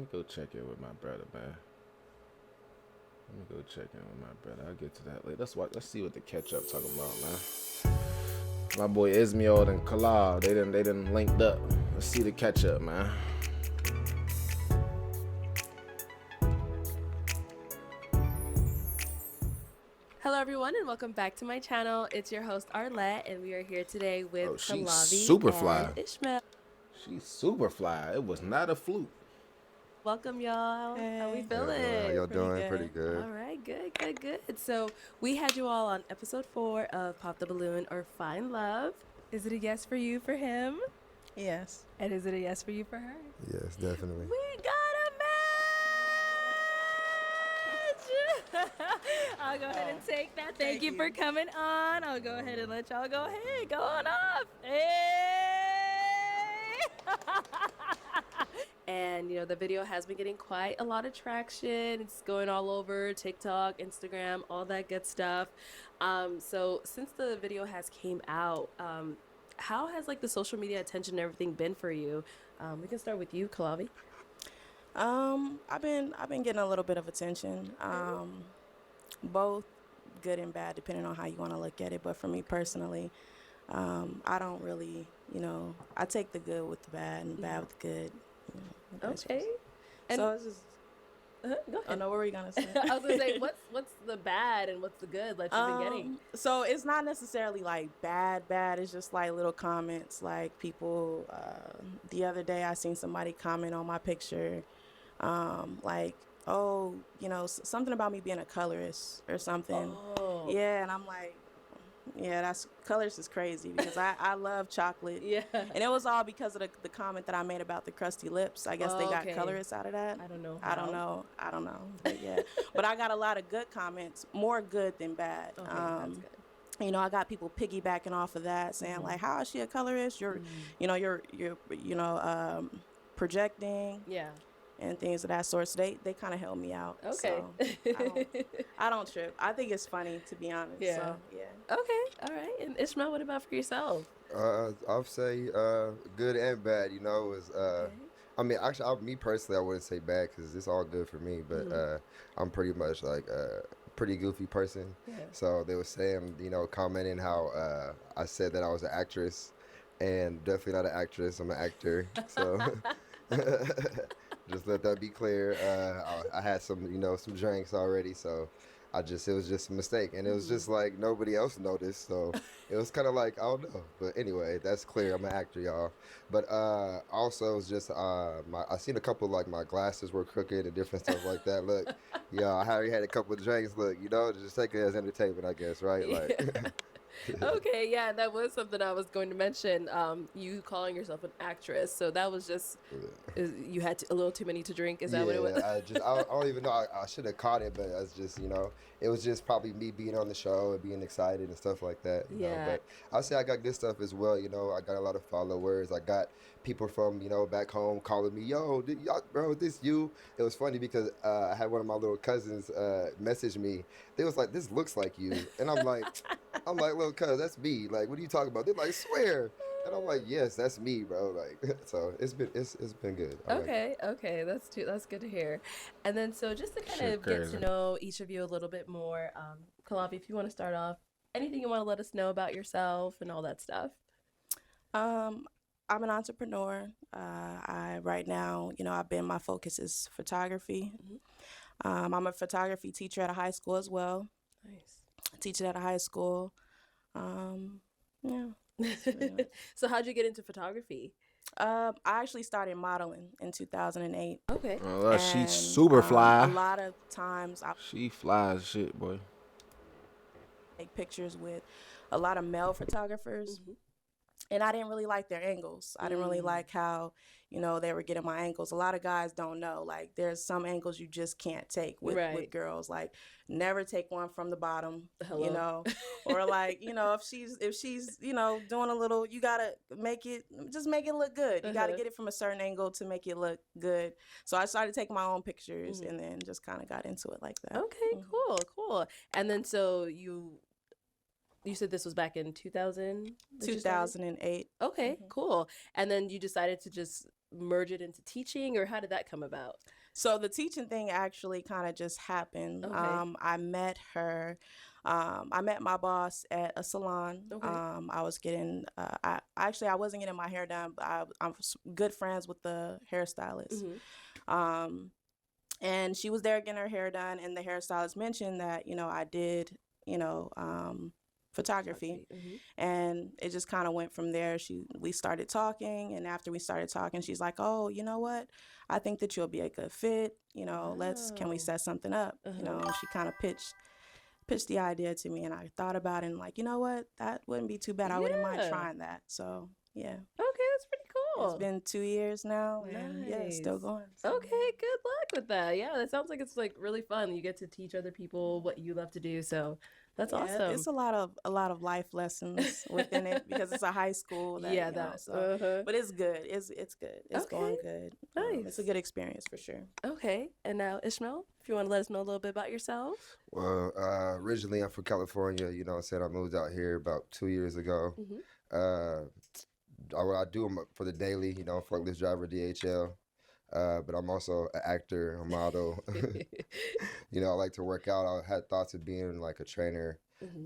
Let me go check in with my brother, man. Let me go check in with my brother. I'll get to that later. Let's see what the catch up talking about, man. My boy Ishmael and Khalov, they didn't linked up. Let's see the catch up, man. Hello everyone and welcome back to my channel. It's your host Arlette and we are here today with Oh, she's Khalavi super fly. and Ishmael. She's super fly. It was not a fluke. Welcome y'all. How we How y'all doing? How feeling? y'all doing? Pretty good. All right, good. So we had you all on episode 4 of Pop the Balloon or Find Love. Is it a yes for you for him? Yes. And is it a yes for you for her? Yes, definitely. We got a match! I'll go ahead and take that. Thank you for coming on. I'll go ahead and let y'all go ahead. Go on off. Hey! And, the video has been getting quite a lot of traction. It's going all over TikTok, Instagram, all that good stuff. So since the video has came out, how has the social media attention and everything been for you? We can start with you, Khalavi. I've been getting a little bit of attention. Both good and bad, depending on how you want to look at it. But for me personally, I don't really, I take the good with the bad and the bad with the good. Okay. So it's just. Go Oh ahead. no, what were you gonna say? I was gonna say, what's the bad and what's the good that you've been getting? So it's not necessarily bad. It's just little comments. People, the other day I seen somebody comment on my picture, oh, something about me being a colorist or something. Oh. Yeah, and I'm like, yeah, that's colors is crazy because I love chocolate. Yeah. And it was all because of the comment that I made about the crusty lips. I guess they got Okay. colorists out of that. I don't know. I don't know. But yeah. But I got a lot of good comments, more good than bad. Okay, that's good. I got people piggybacking off of that, saying how is she a colorist? You're projecting. Yeah. And things of that sort. So they kind of held me out. Okay. So I don't trip. I think it's funny, to be honest. Yeah. So, yeah. Okay. All right. And Ishmael, what about for yourself? I'll say good and bad. Is I mean, actually, me personally, I wouldn't say bad because it's all good for me. But I'm pretty much a pretty goofy person. Yeah. So they were saying, commenting how I said that I was an actress, and definitely not an actress. I'm an actor. So. Just let that be clear. I had some drinks already, so it was just a mistake, and it was just nobody else noticed, so it was kind of I don't know. But anyway, that's clear. I'm an actor, y'all. But also, it's just I seen a couple my glasses were crooked and different stuff like that. Look, yeah, I already had a couple of drinks. Look, just take it as entertainment, I guess, right? Okay, yeah, that was something I was going to mention. You calling yourself an actress, so that was just you had a little too many to drink. Is that what it was? I don't even know. I should have caught it, but it's just it was just probably me being on the show and being excited and stuff like that. Yeah. But I'll say I got good stuff as well. I got a lot of followers. I got people from back home calling me, yo, bro, this you. It was funny because I had one of my little cousins message me. They was like, this looks like you, and I'm like, little cuz, that's me. What are you talking about? They're like, swear. And I'm like, yes, that's me, bro. So it's been good. Okay, that's good to hear. And then so just to kind of get to know each of you a little bit more, Khalavi, if you want to start off, anything you want to let us know about yourself and all that stuff. I'm an entrepreneur. Right now, my focus is photography. I'm a photography teacher at a high school as well. Nice. Teaching at a high school. Yeah. So how'd you get into photography? I actually started modeling in 2008. Okay. Oh, she's super fly. A lot of times I She flies shit, boy. take pictures with a lot of male photographers. And I didn't really like their angles. I didn't really like how, they were getting my angles. A lot of guys don't know. there's some angles you just can't take with girls. Never take one from the bottom. Hello. Or if she's doing a little, you gotta make it look good. You gotta get it from a certain angle to make it look good. So I started taking my own pictures and then just kind of got into it like that. Okay, cool. And then so you said this was back in 2000? 2008. Okay, cool. And then you decided to just merge it into teaching, or how did that come about? So the teaching thing actually kind of just happened. Okay. I met her. I met my boss at a salon. Okay. I was getting. I wasn't getting my hair done, but I'm good friends with the hairstylist. Um, and she was there getting her hair done, and the hairstylist mentioned that I did photography, and it just kind of went from there. We started talking, and after we started talking, she's like, "Oh, you know what? I think that you'll be a good fit. Can we set something up?" And she kind of pitched the idea to me, and I thought about it, and like, you know what? That wouldn't be too bad. I wouldn't mind trying that. So yeah. Okay, that's pretty cool. It's been 2 years now, and yeah, it's still going. So. Okay, good luck with that. Yeah, that sounds like it's like really fun. You get to teach other people what you love to do, so that's awesome. It's a lot of life lessons within it because it's a high school. But it's good. It's good. It's going good. Nice. It's a good experience for sure. Okay, and now Ishmael, if you want to let us know a little bit about yourself. Well, originally I'm from California. I said I moved out here about 2 years ago. I do them for the daily, forklift driver, DHL. But I'm also an actor, a model. I like to work out. I had thoughts of being like a trainer,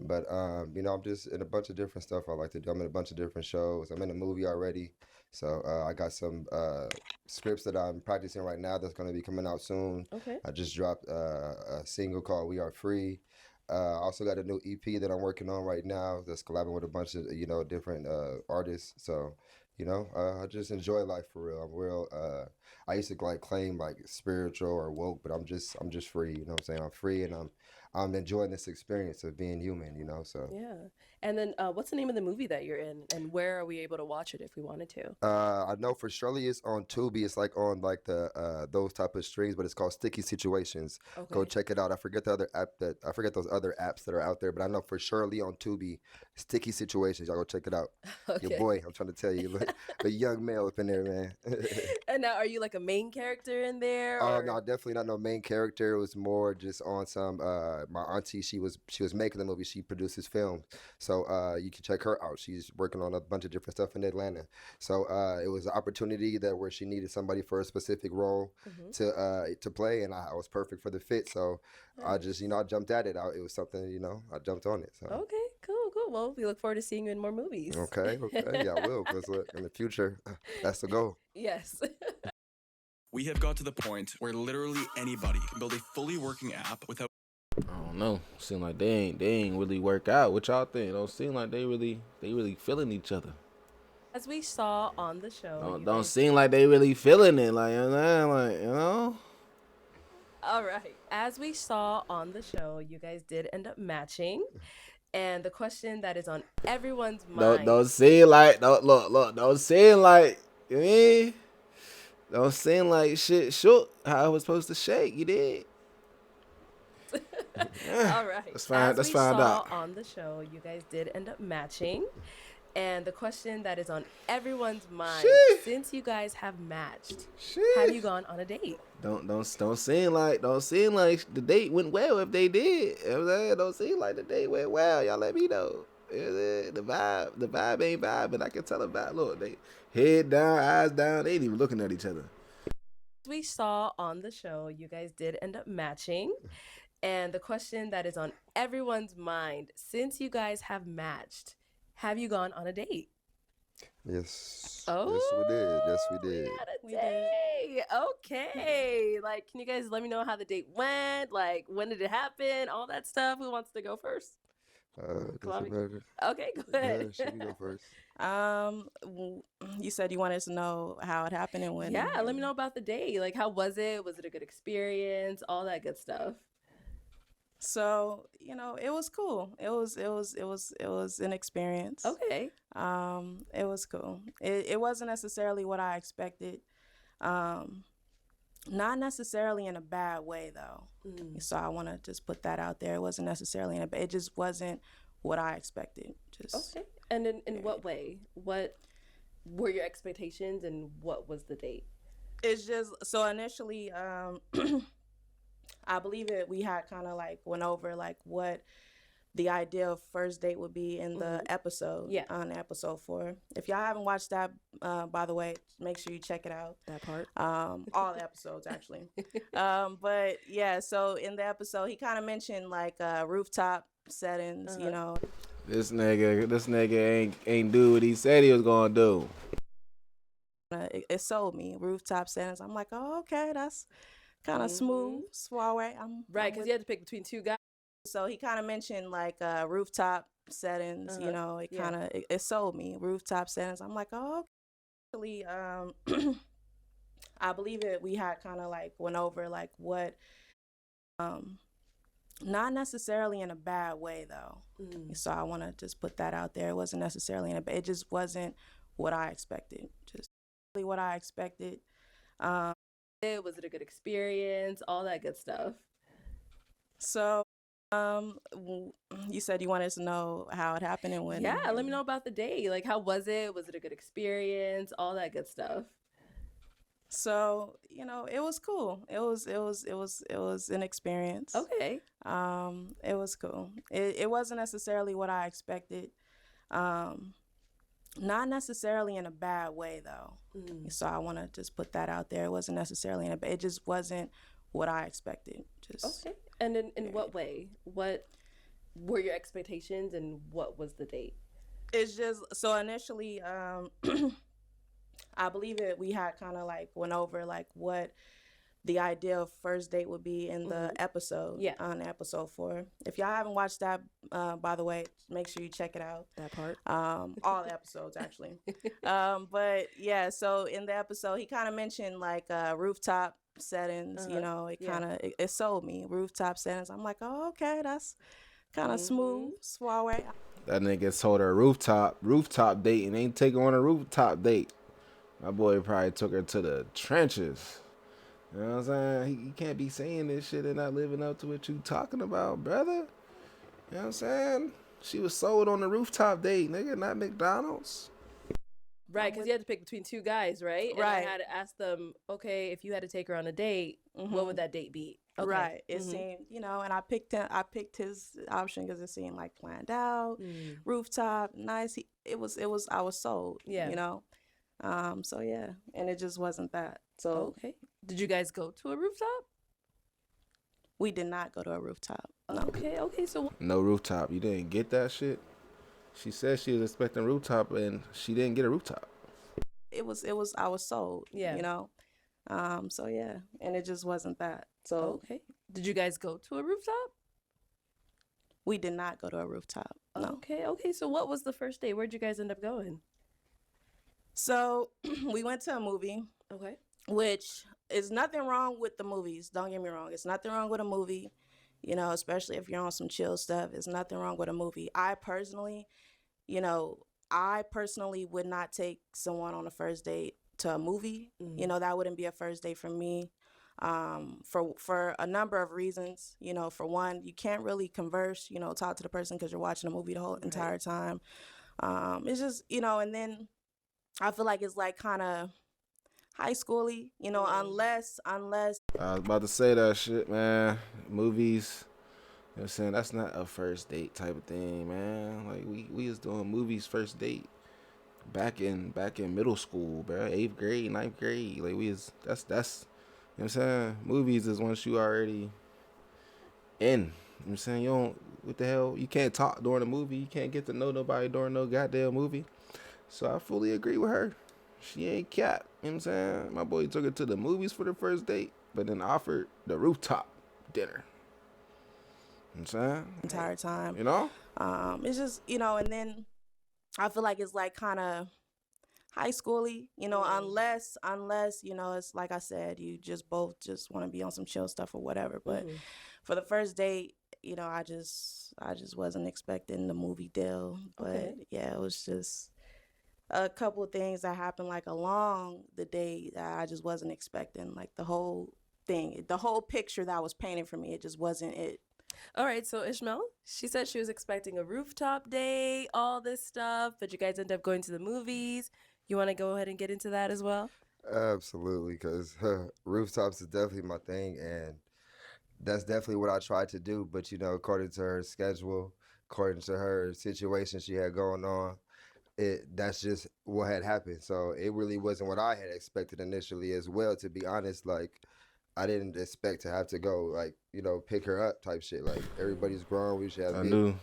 but I'm just in a bunch of different stuff I like to do. I'm in a bunch of different shows. I'm in a movie already, so I got some scripts that I'm practicing right now that's going to be coming out soon. Okay. I just dropped a single called "We Are Free." I also got a new EP that I'm working on right now that's collabing with a bunch of different artists. So. I just enjoy life for real. I'm real. I used to claim spiritual or woke, but I'm just free. You know what I'm saying? I'm free, and I'm enjoying this experience of being human. So Yeah. And then what's the name of the movie that you're in, and where are we able to watch it if we wanted to? I know for surely it's on Tubi. It's on the those type of streams, but it's called Sticky Situations. Okay. Go check it out. I forget those other apps that are out there, but I know for surely on Tubi, Sticky Situations. Y'all go check it out. Okay. Your boy, I'm trying to tell you, the young male up in there, man. And now, are you like a main character in there? Oh no, definitely not no main character. It was more just on some. My auntie, she was making the movie. She produces films, so you can check her out. She's working on a bunch of different stuff in Atlanta. So it was an opportunity where she needed somebody for a specific role to play, and I was perfect for the fit. So I just I jumped at it. It was something I jumped on it. So Okay, cool. Well, we look forward to seeing you in more movies. Okay, yeah, I will, because in the future, that's the goal. Yes. We have got to the point where literally anybody can build a fully working app without. I don't know. Seem like they ain't really work out. What y'all think? Don't seem like they really feeling each other. As we saw on the show. Don't seem like they really feeling it. All right. As we saw on the show, you guys did end up matching. And the question that is on everyone's mind. Don't seem like don't seem like you mean. Don't seem like shit shook how it was supposed to shake. You did. All right. Let's find out. On the show, you guys did end up matching. And the question that is on everyone's mind, since you guys have matched, have you gone on a date? Don't seem like the date went well if they did. You know what I'm saying? Don't seem like the date went well. Y'all let me know. The vibe ain't vibing. I can tell the vibe. Look, they head down, eyes down. They ain't even looking at each other. We saw on the show, you guys did end up matching. And the question that is on everyone's mind, since you guys have matched, have you gone on a date? Yes. Oh, Yes, we did. We did. Okay. Like, can you guys let me know how the date went? Like, when did it happen? All that stuff. Who wants to go first? Doesn't matter. Okay, go ahead. Yeah, she can go first. You said you wanted to know how it happened and when. Yeah, let me know about the date. Like, how was it? Was it a good experience? All that good stuff. So, it was cool. It was an experience. Okay. It was cool. It wasn't necessarily what I expected. Not necessarily in a bad way though. So I want to just put that out there. It wasn't necessarily it just wasn't what I expected. Just okay. And in what way? What were your expectations and what was the date? It's just so initially I believe we had kind of went over what the ideal first date would be in the episode, Yeah. on episode 4. If y'all haven't watched that, by the way, make sure you check it out. That part. All the episodes actually. But yeah, so in the episode, he kind of mentioned like rooftop settings, you know. This nigga ain't do what he said he was gonna do. It sold me rooftop settings. I'm like, oh, okay, that's kind of smooth, suave. Right, I'm because with you had to pick between two guys. So he kind of mentioned like rooftop settings, you know, it kind of it sold me rooftop settings. I'm like, oh, actually, I believe it. We had kind of like went over like what, not necessarily in a bad way though. So I want to just put that out there. It wasn't necessarily in a bad. It just wasn't what I expected. Just really what I expected. Was it a good experience? All that good stuff. So, you said you wanted to know how it happened and when. Yeah, let me know about the date. Like, how was it? Was it a good experience? All that good stuff. So, you know, it was cool. It was an experience. Okay. It was cool. It wasn't necessarily what I expected. Not necessarily in a bad way though. So I want to just put that out there. It wasn't necessarily in a bad. It just wasn't what I expected. Just okay. And in what way? What were your expectations and what was the date? It's just so initially, I believe it. We had kind of like went over like what the ideal first date would be in the episode, on episode 4. If y'all haven't watched that, by the way, make sure you check it out. That part. All the episodes actually. But yeah, so in the episode, he kind of mentioned like rooftop settings, you know, it kind of it sold me rooftop settings. I'm like, oh, okay, that's kind of smooth, suave. That nigga told her rooftop date and ain't take her on a rooftop date. My boy probably took her to the trenches. You know what I'm saying? He can't be saying this shit and not living up to what you talking about, brother. You know what I'm saying? She was sold on the rooftop date, nigga, not McDonald's. Right, because you had to pick between two guys, right? And Right. I had to ask them, okay, if you had to take her on a date, what would that date be? Okay. Right. It seemed, you know, and I picked his option because it seemed like planned out, rooftop, nice. I was sold. Yeah. You know. So yeah, and it just wasn't that. So Okay. Did you guys go to a rooftop? we did not go to a rooftop. No. Okay. So No rooftop. You didn't get that shit? She said she was expecting rooftop and she didn't get a rooftop. It was I was sold. Yeah. You know. So yeah, and it just wasn't that. So okay. Did you guys go to a rooftop? we did not go to a rooftop. No. Okay. So what was the first date? Where'd you guys end up going? So we went to a movie, Okay. which is nothing wrong with the movies. Don't get me wrong. It's nothing wrong with a movie, you know, especially if you're on some chill stuff. It's nothing wrong with a movie. I personally would not take someone on a first date to a movie. You know, that wouldn't be a first date for me. For a number of reasons. You know, for one, you can't really converse, you know, talk to the person because you're watching a movie the whole entire time. It's just, you know, and then I feel like it's like kind of high schooly, you know, unless. I was about to say that shit, man. Movies, you know what I'm saying? That's not a first date type of thing, man. Like we was doing movies first date back in middle school, bro. 8th grade, 9th grade. Like that's you know what I'm saying? Movies is once you already in. You know what I'm saying? You don't, what the hell? You can't talk during a movie. You can't get to know nobody during no goddamn movie. So I fully agree with her. She ain't cap. You know what I'm saying? My boy took her to the movies for the first date, but then offered the rooftop dinner. You know what I'm saying? Entire time. You know? It's just, you know, and then I feel like it's like kind of high schooly, you know, unless, you know, it's like I said, you just both just want to be on some chill stuff or whatever. But for the first date, you know, I just wasn't expecting the movie deal. But yeah, it was just a couple of things that happened like along the day that I just wasn't expecting. Like the whole thing, the whole picture that was painted for me, it just wasn't it. All right, so Ishmael, she said she was expecting a rooftop date, all this stuff, but you guys end up going to the movies. You want to go ahead and get into that as well? Absolutely, because rooftops is definitely my thing, and that's definitely what I tried to do. But you know, according to her schedule, according to her situation she had going on, that's just what had happened. So it really wasn't what I had expected initially as well, to be honest. Like, I didn't expect to have to go, like, pick her up type shit. Like, everybody's grown, we should have I vehicles.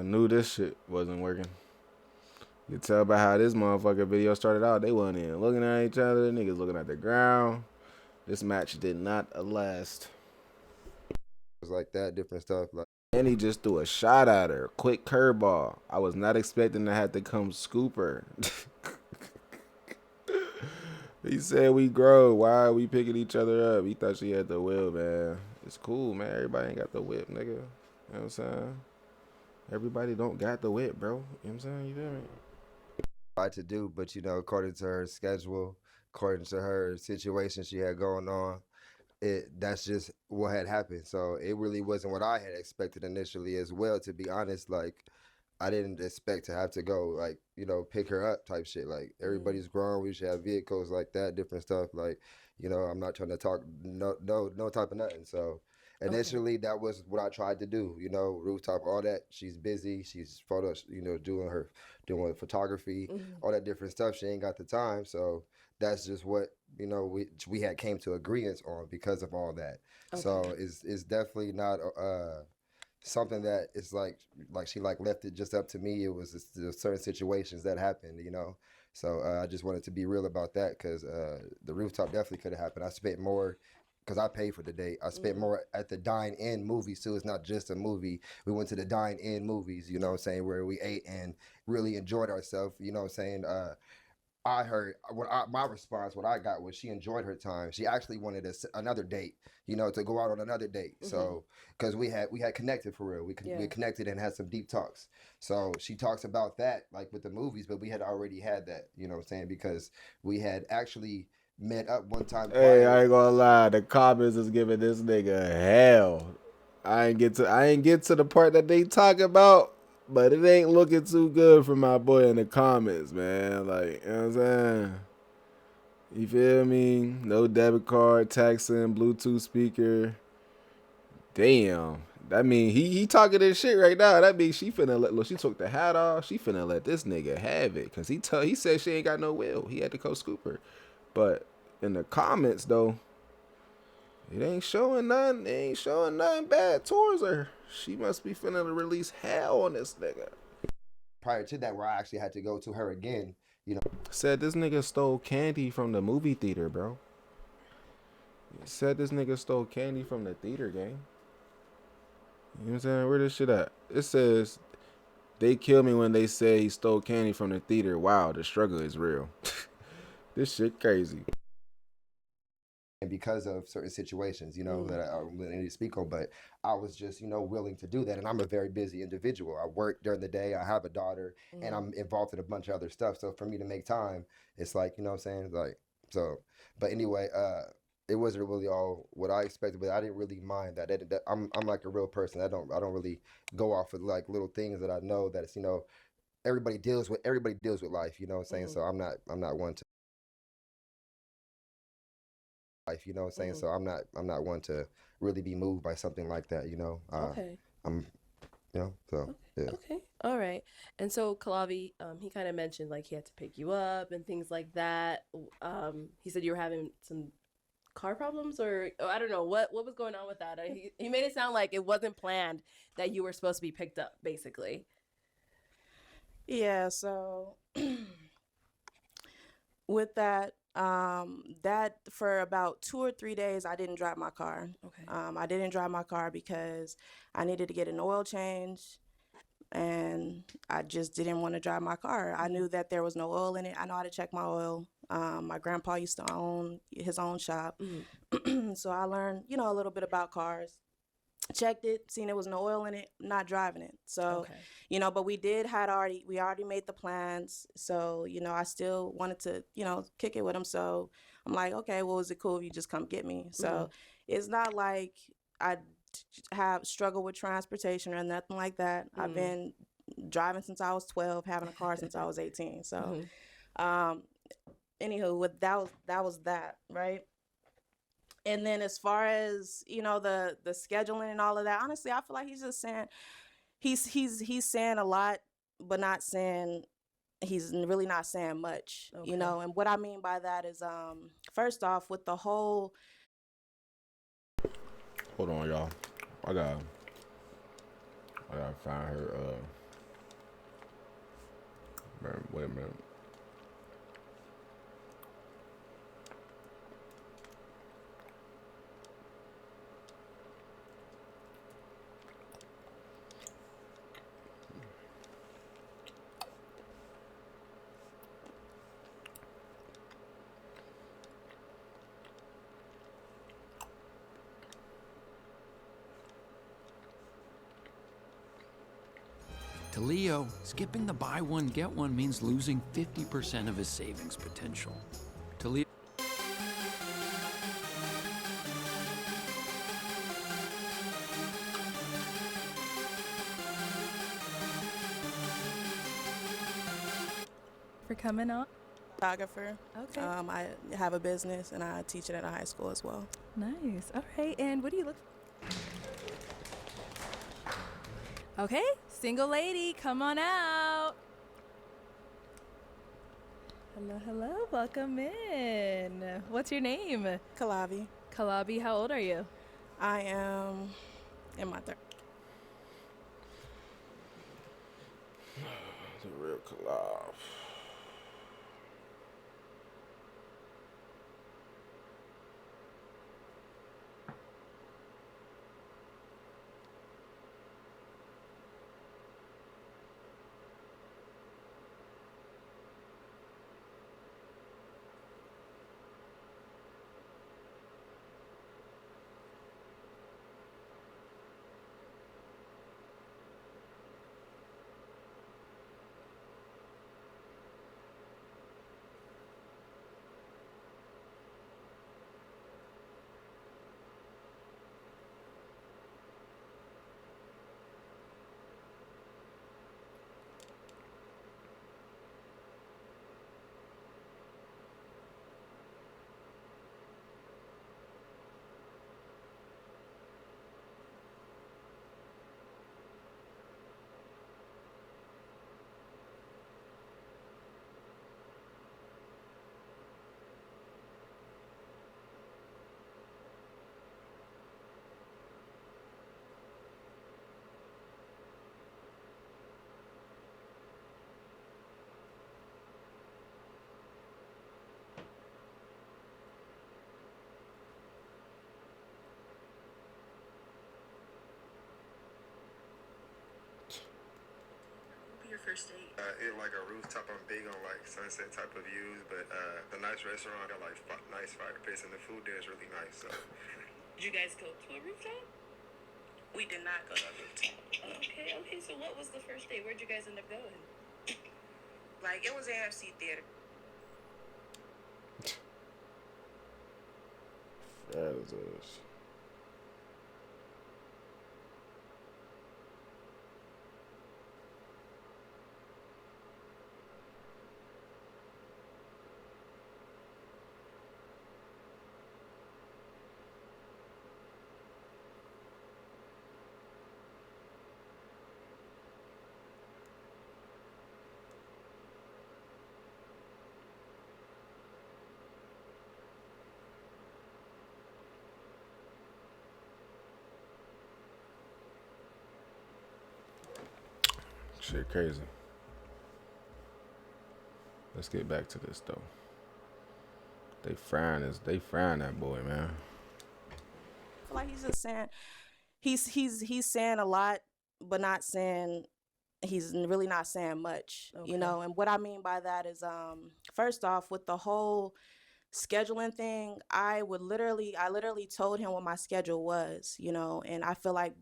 knew this shit wasn't working. You can tell by how this motherfucker video started out. They wasn't even looking at each other. Niggas looking at the ground. This match did not last. Like that, different stuff. Like, And he just threw a shot at her. Quick curveball. I was not expecting to have to come scoop her. He said we grow. Why are we picking each other up? He thought she had the whip, man. It's cool, man. Everybody ain't got the whip, nigga. You know what I'm saying? Everybody don't got the whip, bro. You know what I'm saying? You feel me? tried to do, but according to her schedule, according to her situation she had going on, that's just what had happened. So it really wasn't what I had expected initially as well, to be honest. Like, I didn't expect to have to go, like, pick her up type shit. Like, everybody's grown, we should have vehicles, like that, different stuff. Like, I'm not trying to talk no type of nothing. So initially that was what I tried to do, rooftop, all that. She's busy, she's photos, doing photography, all that different stuff. She ain't got the time. So that's just what we had came to agreements on because of all that. So it's definitely not something that is like she like left it just up to me. It was just certain situations that happened, So I just wanted to be real about that, because the rooftop definitely could have happened. I spent more, because I paid for the date. I spent more at the dine-in movies too. It's not just a movie. We went to the dine-in movies, you know what I'm saying, where we ate and really enjoyed ourselves, you know what I'm saying. I heard my response, what I got was she enjoyed her time. She actually wanted another date, to go out on another date. So, because we had connected for real. We connected and had some deep talks. So she talks about that, like with the movies, but we had already had that, you know what I'm saying, because we had actually met up one time. Hey, I ain't gonna lie. The comments is giving this nigga hell. I ain't get to the part that they talk about, but it ain't looking too good for my boy in the comments, man. Like, you know what I'm saying? You feel me? No debit card, taxing, Bluetooth speaker. Damn. That mean he talking this shit right now. That means she finna look, she took the hat off. She finna let this nigga have it. Cause he said she ain't got no will. He had to go scoop her. But in the comments though, it ain't showing nothing. It ain't showing nothing bad towards her. She must be finna release hell on this nigga. Prior to that, where I actually had to go to her again, Said this nigga stole candy from the movie theater, bro. Said this nigga stole candy from the theater, gang. You know what I'm saying? Where this shit at? It says, they kill me when they say he stole candy from the theater. Wow, the struggle is real. This shit crazy. and because of certain situations, that I need to speak on, but I was just, willing to do that. And I'm a very busy individual. I work during the day, I have a daughter, and I'm involved in a bunch of other stuff. So for me to make time, it's like, you know what I'm saying? Like, so, but anyway, it wasn't really all what I expected, but I didn't really mind that. I'm like a real person. I don't really go off of like little things that I know that it's, everybody deals with life, you know what I'm saying? So I'm not one to life, you know what I'm saying? So I'm not one to really be moved by something like that, Okay. I'm, so yeah. Okay. All right. And so Kalavi, he kind of mentioned like he had to pick you up and things like that. He said you were having some car problems, or I don't know what was going on with that. He made it sound like it wasn't planned that you were supposed to be picked up, basically. Yeah, so with that, that for about 2 or 3 days I didn't drive my car. Okay. I didn't drive my car because I needed to get an oil change, and I just didn't want to drive my car. I knew that there was no oil in it. I know how to check my oil. My grandpa used to own his own shop. So I learned, a little bit about cars. Checked it, seen there was no oil in it, not driving it. So, but we already made the plans. So, I still wanted to, kick it with him. So I'm like, okay, well, is it cool if you just come get me? So it's not like I have struggled with transportation or nothing like that. I've been driving since I was 12, having a car since I was 18. So, anywho, that was that, right? And then as far as, the scheduling and all of that, honestly, I feel like he's just saying, he's saying a lot, but not saying he's really not saying much, you Okay. know. And what I mean by that is first off with the whole Hold on, y'all. I gotta find her. Man, wait a minute. To Leo, skipping the buy one, get one means losing 50% of his savings potential. To Leo. For coming on. photographer. Okay. I have a business and I teach it at a high school as well. Nice. All right. And what do you look? Okay. Single lady, come on out. Hello, hello. Welcome in. What's your name? Kalavi. Kalabi. How old are you? I am in my third. The real Khalov. Your first date? It like a rooftop. I'm big on like sunset type of views, but the nice restaurant got like nice fire pits, and the food there is really nice. So, Did you guys go to a rooftop? we did not go to a rooftop. Okay, okay. So what was the first date? Where'd you guys end up going? Like it was AMC theater. That is us. Shit crazy. Let's get back to this though. They frying that boy, man. I feel like he's just saying he's saying a lot, but not saying he's really not saying much, Okay. you know. And what I mean by that is first off with the whole scheduling thing, I literally told him what my schedule was, you know. And I feel like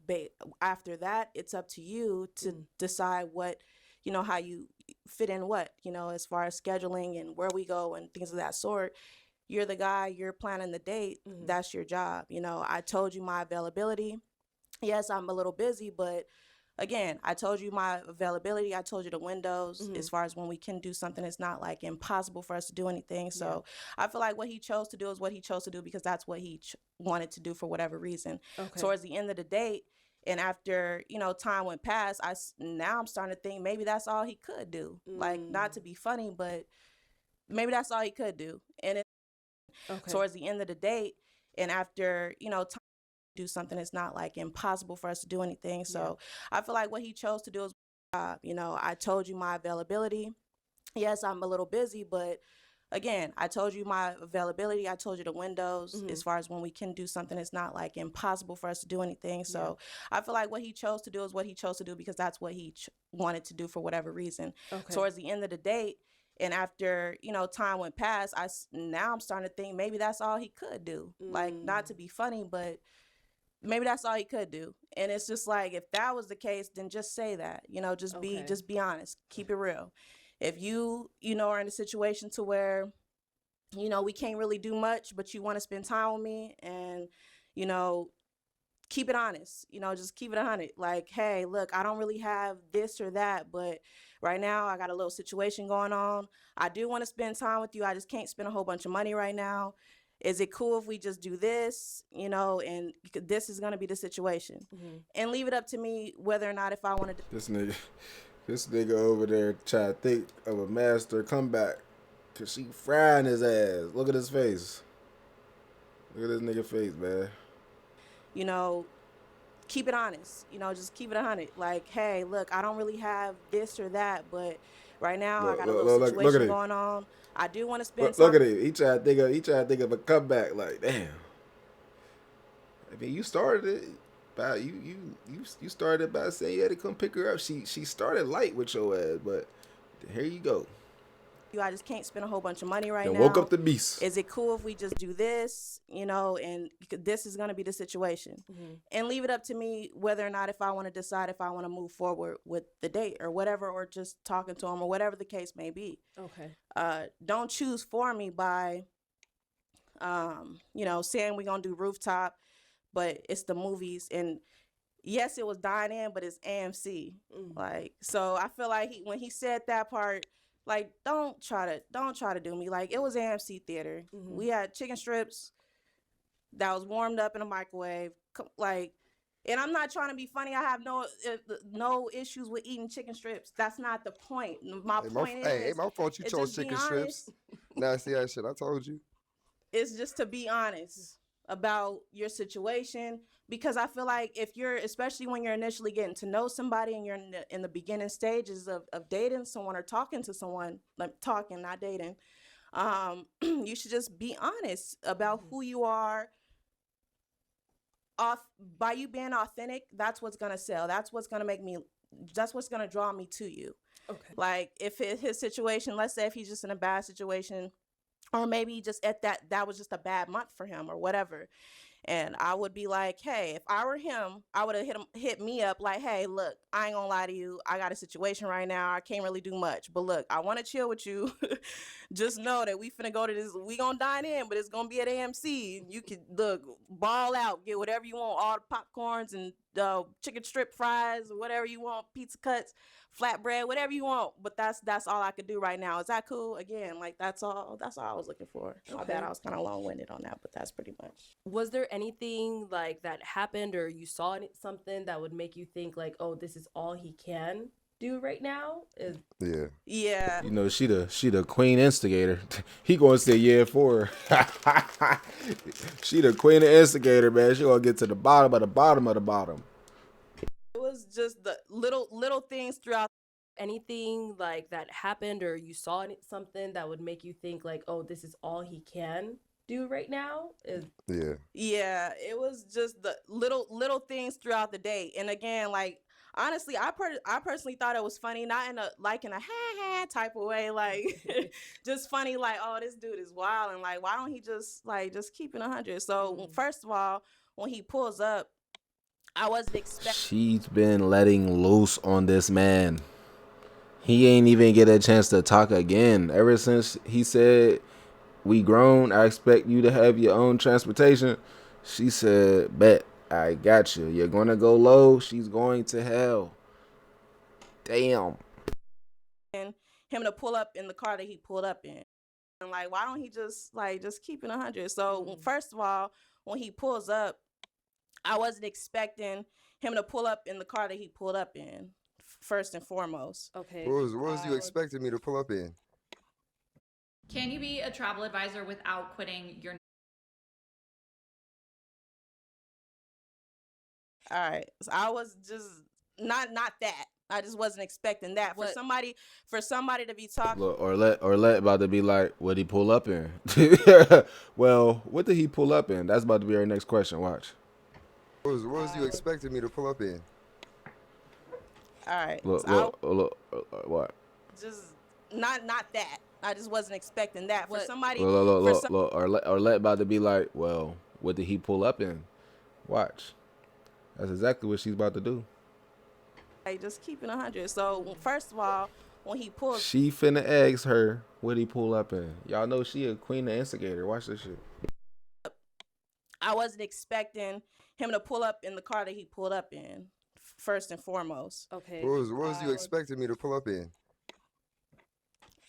after that it's up to you to decide what, you know, how you fit in what, you know, as far as scheduling and where we go and things of that sort. You're the guy, you're planning the date, that's your job, you know. I told you my availability. Yes, I'm a little busy, but again, I told you my availability. I told you the windows as far as when we can do something. It's not like impossible for us to do anything. So I feel like what he chose to do is what he chose to do because that's what he wanted to do for whatever reason. Okay. Towards the end of the date, And after, time went past, now I'm starting to think maybe that's all he could do. Like, not to be funny, but maybe that's all he could do. And it, towards the end of the date, and after, time do something, it's not like impossible for us to do anything. So I feel like what he chose to do is, I told you my availability. Yes, I'm a little busy, but again, I told you my availability. I told you the windows as far as when we can do something. It's not like impossible for us to do anything. So I feel like what he chose to do is what he chose to do because that's what he wanted to do for whatever reason. Towards the end of the date, and after, time went past, now I'm starting to think maybe that's all he could do. Like, not to be funny, but maybe that's all he could do. And it's just like, if that was the case, then just say that, just be honest, keep it real. If you are in a situation to where, we can't really do much, but you want to spend time with me, and, keep it honest, just keep it 100. Like, hey, look, I don't really have this or that, but right now I got a little situation going on. I do want to spend time with you. I just can't spend a whole bunch of money right now. Is it cool if we just do this, and this is going to be the situation, and leave it up to me whether or not if I want to. This nigga over there trying to think of a master comeback because she frying his ass. Look at his face. Look at this nigga face, man. Keep it honest, just keep it 100. Like, hey, look, I don't really have this or that, but right now I got a little situation going on. I do want to spend time. Look at it. He trying to think of a comeback. Like, damn. I mean, you started it. You started by saying you had to come pick her up. She started light with your ass, but here you go. I just can't spend a whole bunch of money right and now. Woke up the beast. Is it cool if we just do this, and this is going to be the situation, and leave it up to me whether or not if I want to decide if I want to move forward with the date or whatever, or just talking to him or whatever the case may be. Don't choose for me by, saying we're going to do rooftop, but it's the movies. And yes, it was Dine In, but it's AMC. Like, so I feel like when he said that part, like, don't try to do me. Like, it was AMC theater. We had chicken strips that was warmed up in a microwave. Like, and I'm not trying to be funny. I have no issues with eating chicken strips. That's not the point. My point is, hey, my fault you chose chicken strips. Nasty ass shit. I told you. It's just to be honest about your situation, because I feel like if you're, especially when you're initially getting to know somebody and you're in the beginning stages of dating someone or talking to someone, like talking, not dating, you should just be honest about who you are. By you being authentic, that's what's gonna sell. That's what's gonna draw me to you. Like, if his situation, let's say if he's just in a bad situation, or maybe just at that was just a bad month for him or whatever. And I would be like, hey, if I were him, I would have hit me up like, hey, look, I ain't gonna lie to you. I got a situation right now. I can't really do much. But look, I want to chill with you. Just know that we finna go to this. We gonna dine in, but it's gonna be at AMC. You can look, ball out, get whatever you want, all the popcorns and chicken strip fries, whatever you want, pizza cuts, flatbread, whatever you want. But that's all I could do right now. Is that cool? Again, like, that's all I was looking for. My bad, I was kind of long-winded on that, but that's pretty much. Was there anything like that happened, or you saw something that would make you think like, oh, this is all he can do right now? Yeah. You know, she the queen instigator. He gonna say yeah for her. She the queen instigator, man. She gonna get to the bottom of the bottom of the bottom. It was just the little things throughout. Anything like that happened, or you saw something that would make you think like, oh, this is all he can do right now? Yeah, it was just the little things throughout the day. And again, like, honestly, I personally thought it was funny, not in a ha type of way, like just funny, like, oh, this dude is wild, and like, why don't he just keep it 100? So first of all, when he pulls up, I wasn't expecting. She's been letting loose on this man. He ain't even get a chance to talk again. Ever since he said, we grown, I expect you to have your own transportation. She said, bet, I got you. You're going to go low. She's going to hell. Damn. And him to pull up in the car that he pulled up in. And like, why don't he just keep it 100? So first of all, when he pulls up, I wasn't expecting him to pull up in the car that he pulled up in, first and foremost. Okay. What was you expecting me to pull up in? Can you be a travel advisor without quitting your? All right. So I was just not that. I just wasn't expecting that. What? For somebody to be talking. Look, Arlette about to be like, what'd he pull up in? Well, what did he pull up in? That's about to be our next question. Watch. What was you expecting me to pull up in? All right. Look, So what? just not that. I just wasn't expecting that. For What? somebody. Look, Arlette about to be like, well, what did he pull up in? Watch. That's exactly what she's about to do. Hey, just keeping 100. So first of all, when he pulled, She finna ask her what he pull up in. Y'all know she a queen of instigator. Watch this shit. I wasn't expecting him to pull up in the car that he pulled up in, first and foremost. Okay. What was you expecting me to pull up in?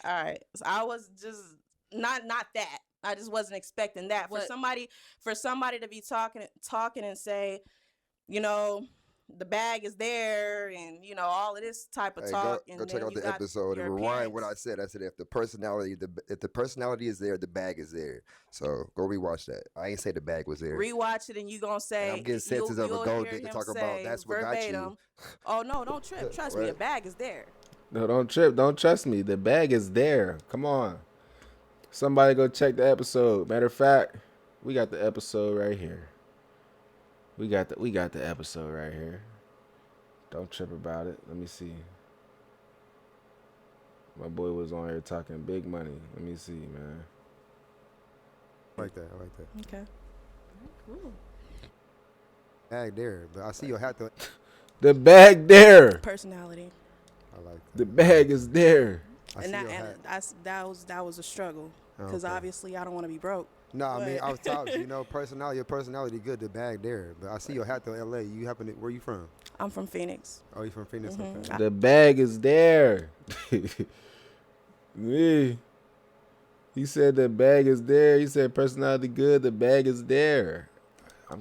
All right. So I was just not that. I just wasn't expecting that. What? For somebody to be talking and say, you know, the bag is there, and you know all of this type of Hey, talk. go and check then out you the got episode and your rewind what I appearance. said. I said if the personality is there, the bag is there. So go rewatch that. I ain't say the bag was there. Rewatch it, and you gonna say And I'm getting senses of a you'll gold hear digger him talking about say that's what got you. verbatim. Oh no, don't trip. Trust me, the Right. bag is there. No, don't trip. Don't trust me. The bag is there. Come on. Somebody go check the episode. Matter of fact, we got the episode right here. We got the episode right here. Don't trip about it. Let me see. My boy was on here talking big money. Let me see, man. I like that. Okay. Cool. Bag there, but I see your hat though. The bag there. Personality. I like that. The bag is there. I And see that your and hat. that was a struggle because Okay. obviously I don't want to be broke. No, I mean But- I was talking. You know, your personality good. The bag there, but I see your hat though. L.A. You happen to, where you from? I'm from Phoenix. Oh, you from Phoenix? Mhm. Okay. The bag is there. Me. He said the bag is there. He said personality good. The bag is there.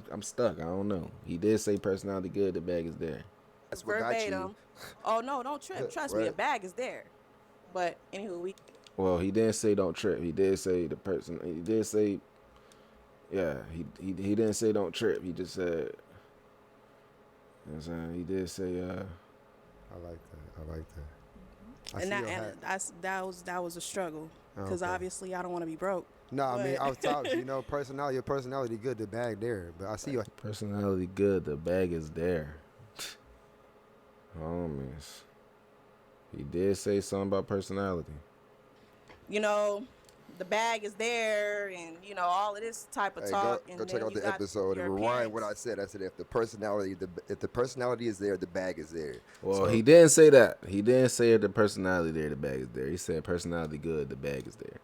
I'm stuck. I don't know. He did say personality good. The bag is there. That's what got you. Verbatim. Oh no, don't trip. Trust me, the Right. bag is there. But anywho, Well, he didn't say don't trip. He did say the person. He did say, yeah. He didn't say don't trip. He just said. You know what I'm saying? He did say. I like that. I see and your hat. that was a struggle because Okay. obviously I don't want to be broke. No, I mean But- I was talking. You know, your personality good. The bag there, but I see your personality good. The bag is there. Homies. He did say something about personality. You know, the bag is there, and you know all of this type of Hey, talk. go and check then out you the got episode your and rewind what I appearance. said. I said if the personality is there, the bag is there. Well, So- he didn't say that. He didn't say the personality there, the bag is there. He said personality good, the bag is there.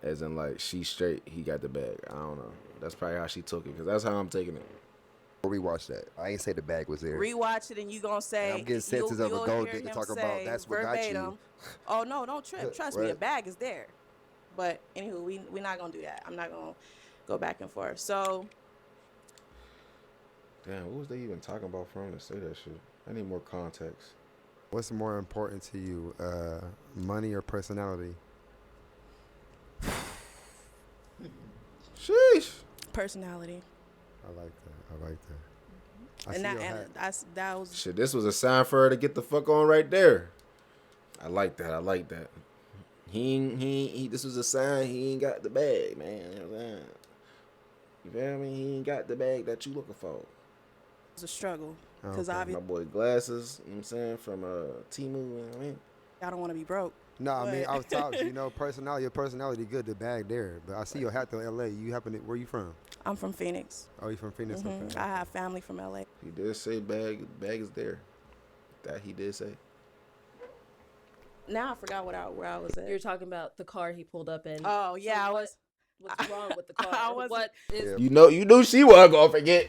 As in, like, she straight, he got the bag. I don't know. That's probably how she took it, because that's how I'm taking it. Go rewatch that. I ain't say the bag was there. Rewatch it, and you gonna say I'm getting senses of a you'll gold hear digger him talking about say that's what got you. verbatim. Oh no, don't trip. Trust me, the Right. bag is there. But anywho, we're not gonna do that. I'm not gonna go back and forth. So Damn, what was they even talking about for him to say that shit? I need more context. What's more important to you, money or personality? Sheesh. personality. I like that. I And see that your and hat. that was Shit, this was a sign for her to get the fuck on right there. I like that. This was a sign he ain't got the bag, man. You know what I'm saying? You feel me? He ain't got the bag that you looking for. a struggle because Okay. My obviously boy Glasses, you know what I'm saying, from Timu, you know what I mean? I don't want to be broke. No, I mean But- I was talking. You know, your personality good. The bag there, but I see your hat though. L.A. You happen to, where you from? I'm from Phoenix. Oh, you from Phoenix? Mhm. Okay. I have family from LA. He did say bag is there. That he did say. Now I forgot where I was at. You're talking about the car he pulled up in. Oh yeah, I So was. What's wrong with the car? I wasn't- What is? Yeah. You knew she wasn't gonna forget.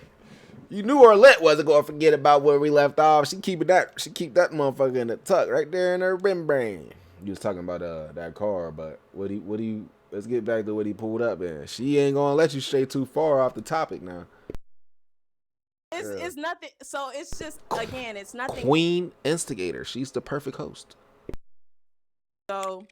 You knew Arlette wasn't gonna forget about where we left off. She keep that motherfucker in the tuck right there in her brain. You was talking about that car, but let's get back to what he pulled up in. She ain't gonna let you stray too far off the topic now. it's nothing. So it's just again, it's nothing. Queen instigator. She's the perfect host. So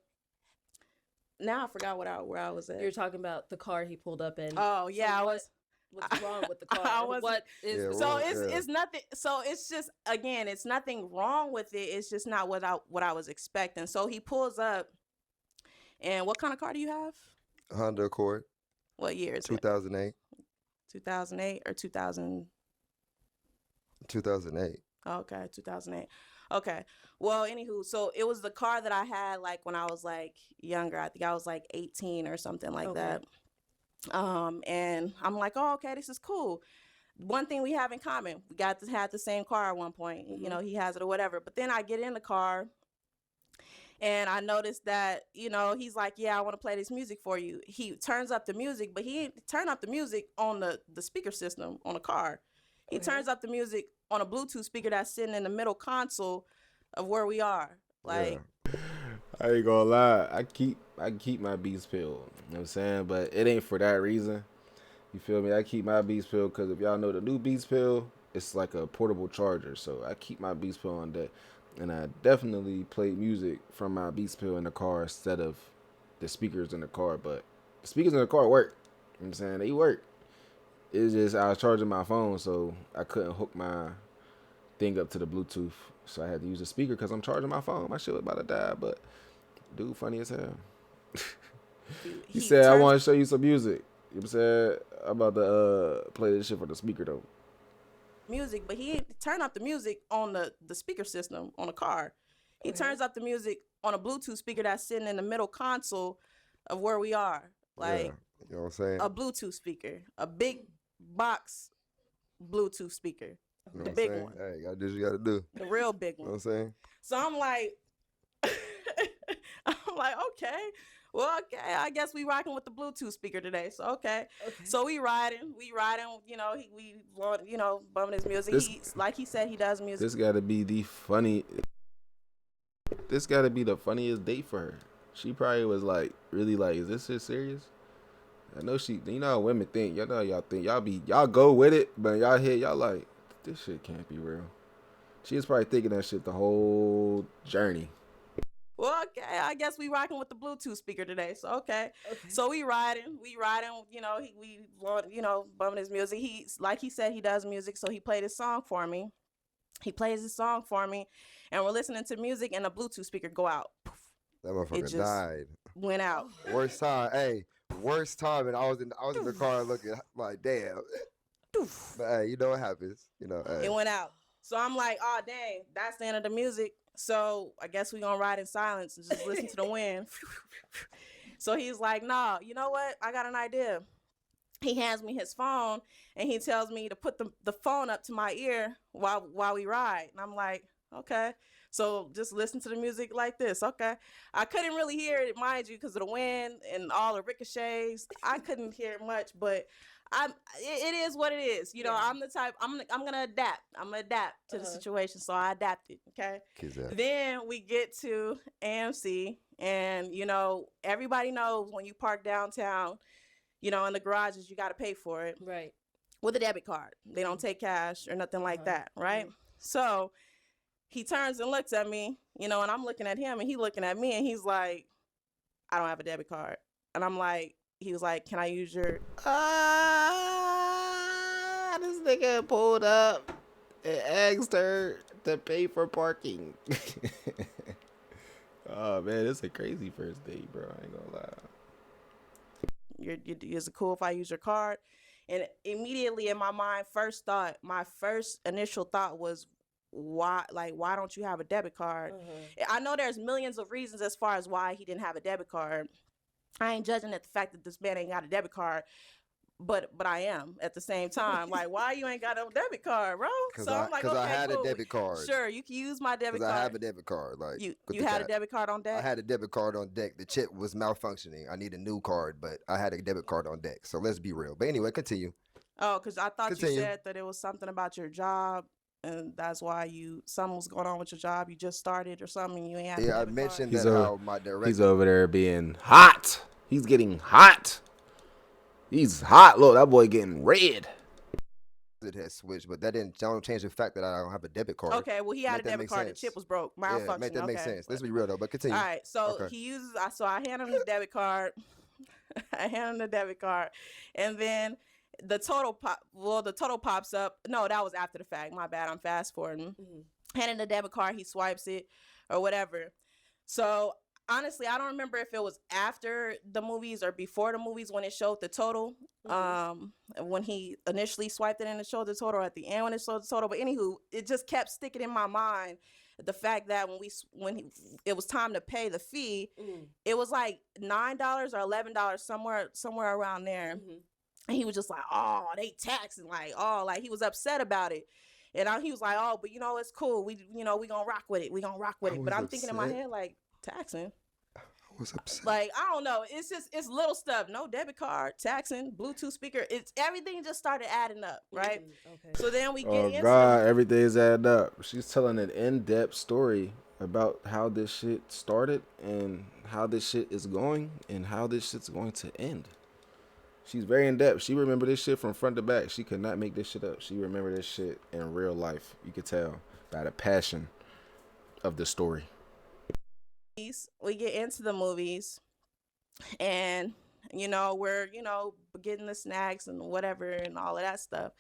now I forgot where I was at. You're talking about the car he pulled up in. Oh yeah, So I was. What's wrong with the car? What is Yeah, So well, it's nothing. So it's just again, it's nothing wrong with it. It's just not what I was expecting. So he pulls up, and what kind of car do you have? Honda Accord, What year is it? 2008. 2008 or 2000? 2008. Okay, 2008. Okay. Well, anywho, so it was the car that I had like when I was like younger. I think I was like 18 or something like that. And I'm like, oh, okay, this is cool. One thing we have in common, we had the same car at one point. You know, he has it or whatever. But then I get in the car, and I noticed that, you know, he's like, yeah, I want to play this music for you. He turns up the music, but he didn't turn up the music on the speaker system on the car. He turns up the music on a Bluetooth speaker that's sitting in the middle console of where we are. Like, I ain't gonna lie. I keep my beats peeled. You know what I'm saying? But it ain't for that reason. You feel me? I keep my beats peeled because if y'all know the new beats pill, it's like a portable charger. So I keep my beats pill on deck. And I definitely play music from my beats pill in the car instead of the speakers in the car. But the speakers in the car work. You know what I'm saying? They work. It's just I was charging my phone, so I couldn't hook my thing up to the Bluetooth. So I had to use a speaker because I'm charging my phone. My shit was about to die, but dude funny as hell. He said, I want to show you some music. You know what I'm saying? I'm about to play this shit for the speaker, though. Music, but he didn't turn up the music on the speaker system on the car. He turns up the music on a Bluetooth speaker that's sitting in the middle console of where we are. Like, you know what I'm saying? a Bluetooth speaker, a big box Bluetooth speaker, You know the what big I'm saying? one, Hey, you gotta do what you gotta do. the real big You know one. what I'm saying? So I'm like, okay, well, okay, I guess we rocking with the Bluetooth speaker today. So okay. So we riding, you know, bumping his music. Like he said, he does music. This gotta be the funniest date for her. She probably was like, really like, is this shit serious? I know you know how women think. Y'all think y'all go with it, but y'all hit, y'all like, this shit can't be real. She was probably thinking that shit the whole journey. Well, okay, I guess we rocking with the Bluetooth speaker today. So okay. So we riding, you know, bumping his music. Like he said, he does music, so he played his song for me. He plays his song for me, and we're listening to music, and the Bluetooth speaker go out. Poof. That motherfucker died. Went out. Worst time, worst time, and I was in the car looking like, damn. But hey, you know what happens, you know. Hey. It went out. So I'm like, oh dang, that's the end of the music. So I guess we gonna ride in silence and just listen to the wind. So he's like, nah, you know what? I got an idea. He hands me his phone and he tells me to put the phone up to my ear while we ride. And I'm like, okay. So just listen to the music like this. Okay. I couldn't really hear it, mind you, because of the wind and all the ricochets. I couldn't hear much, but it is what it is. You know, I'm the type, I'm gonna adapt. I'm gonna adapt to the situation. So I adapted. Okay. Then we get to AMC, and you know, everybody knows when you park downtown, you know, in the garages, you got to pay for it. Right. With a debit card. They don't take cash or nothing like that. Right. So he turns and looks at me, you know, and I'm looking at him and he looking at me, and he's like, I don't have a debit card. And I'm like, he was like, can I use your... This nigga pulled up and asked her to pay for parking. Oh, man, it's a crazy first date, bro. I ain't gonna lie. Is it cool if I use your card? And immediately in my mind, my first initial thought was, why don't you have a debit card? I know there's millions of reasons as far as why he didn't have a debit card. I ain't judging at the fact that this man ain't got a debit card, but I am at the same time. Like, why you ain't got a debit card, bro? So I'm like, okay, I had cool. a debit card. Sure, you can use my debit card. I have a debit card. Like, you had a debit card on deck? I had a debit card on deck. The chip was malfunctioning. I need a new card, but I had a debit card on deck. So let's be real. But anyway, continue. Oh, because I thought you said that it was something about your job, and that's why something was going on with your job. You just started or something, and you ain't had a debit I mentioned card. that how my director... He's over there being hot. He's getting hot. He's hot. Look, that boy getting red. it has switched, but that don't change the fact that I don't have a debit card. Okay, well, he had Make a that debit make card. The sense. chip was broke, Yeah, malfunctioning. make that make Okay. sense. Let's be real though, but continue. All right, so Okay. he uses. So I hand him his debit card. I hand him the debit card, and then the total pop. Well, the total pops up. No, that was after the fact. My bad. I'm fast forwarding. Handing the debit card, he swipes it, or whatever. So honestly, I don't remember if it was after the movies or before the movies when it showed the total. When he initially swiped it and it showed the total, or at the end when it showed the total. But anywho, it just kept sticking in my mind the fact that it was time to pay the fee, it was like $9 or $11 somewhere around there. And he was just like, oh, they taxing, like, oh, like he was upset about it. And he was like, oh, but it's cool. We gonna rock with it. But I'm thinking in my head, like, taxing. I was upset. Like, I don't know. It's little stuff. No debit card, taxing, Bluetooth speaker. It's everything just started adding up, right? Okay. So then we get into God, everything's adding up. She's telling an in-depth story about how this shit started and how this shit is going and how this shit's going to end. She's very in-depth. She remembered this shit from front to back. She could not make this shit up. She remembered this shit in real life. You could tell by the passion of the story. We get into the movies, and we're getting the snacks and whatever and all of that stuff,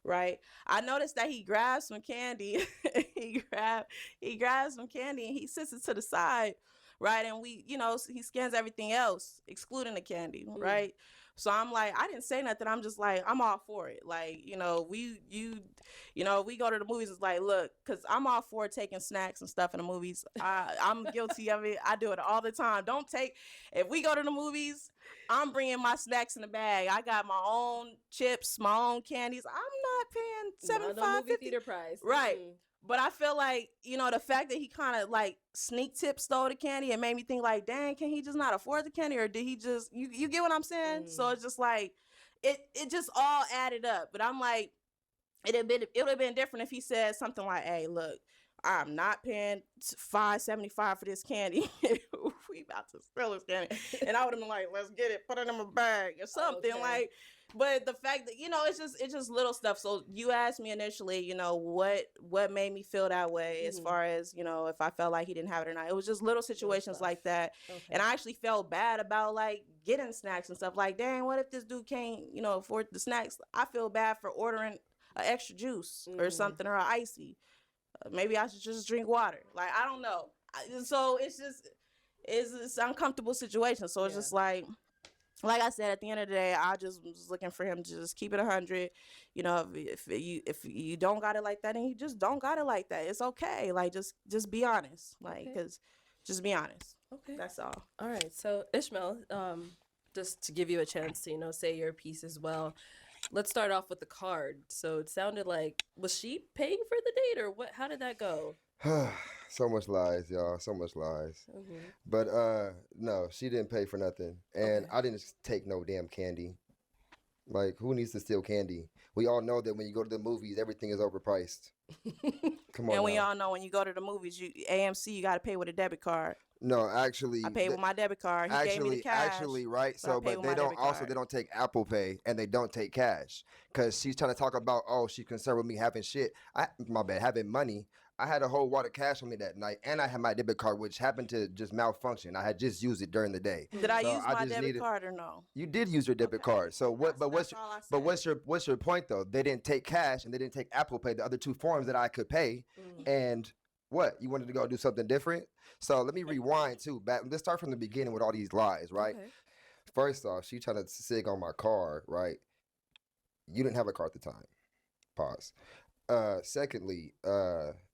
right? I noticed that he grabs some candy. he grabs some candy and he sits it to the side, right? And he scans everything else excluding the candy, right? So I'm like, I didn't say nothing. I'm just like, I'm all for it. Like, we go to the movies. It's like, look, because I'm all for taking snacks and stuff in the movies. I'm guilty of it. I do it all the time. If we go to the movies, I'm bringing my snacks in the bag. I got my own chips, my own candies. I'm not paying $75.50 movie theater price. Right. But I feel like, the fact that he kind of like sneak tip stole the candy, it made me think like, dang, can he just not afford the candy? Or did he just, you get what I'm saying? So it's just like, it just all added up. But I'm like, it would have been different if he said something like, hey, look, I'm not paying $5.75 for this candy. We about to steal this candy. And I would have been like, let's get it, put it in my bag or something. Okay. But the fact that, it's just little stuff. So you asked me initially, what made me feel that way as far as, if I felt like he didn't have it or not. It was just little situations like that. Okay. And I actually felt bad about like getting snacks and stuff. Like, dang, what if this dude can't, afford the snacks? I feel bad for ordering an extra juice or something, or an icy. Maybe I should just drink water. Like, I don't know. So it's an uncomfortable situation. So it's just like I said, at the end of the day, I just was looking for him to just keep it 100. If you don't got it like that, and you just don't got it like that, it's okay. Like, just be honest. Like, because just be honest. Okay. That's all. All right. So Ishmael, just to give you a chance to, say your piece as well. Let's start off with the card. So it sounded like, was she paying for the date, or what? How did that go? So much lies, y'all. So much lies. But no, she didn't pay for nothing, and I didn't take no damn candy. Like, who needs to steal candy? We all know that when you go to the movies, everything is overpriced. Come on. And we all know when you go to the movies, AMC, you got to pay with a debit card. No, actually, I paid with my debit card. He gave me the cash. Actually, right. So but they don't take Apple Pay, and they don't take cash, because she's trying to talk about, oh, she's concerned with me having having money. I had a whole wad of cash on me that night, and I had my debit card, which happened to just malfunction. I had just used it during the day. Did I use my debit card or no? You did use your debit card. So what? What's your point though? They didn't take cash and they didn't take Apple Pay, the other two forms that I could pay. And what? You wanted to go do something different? So let me rewind too. Let's start from the beginning with all these lies, right? Okay. First off, she trying to sig on my card, right? You didn't have a card at the time. Pause. Secondly,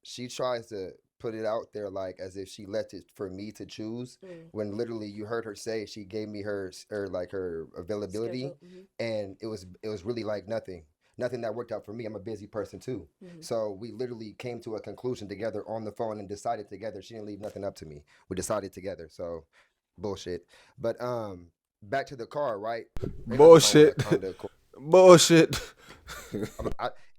she tries to put it out there like as if she left it for me to choose, when literally you heard her say she gave me her availability, and it was really like nothing that worked out for me. I'm a busy person too. So we literally came to a conclusion together on the phone and decided together. She didn't leave nothing up to me. We decided together. So bullshit. But back to the car, right? Bullshit. Bullshit.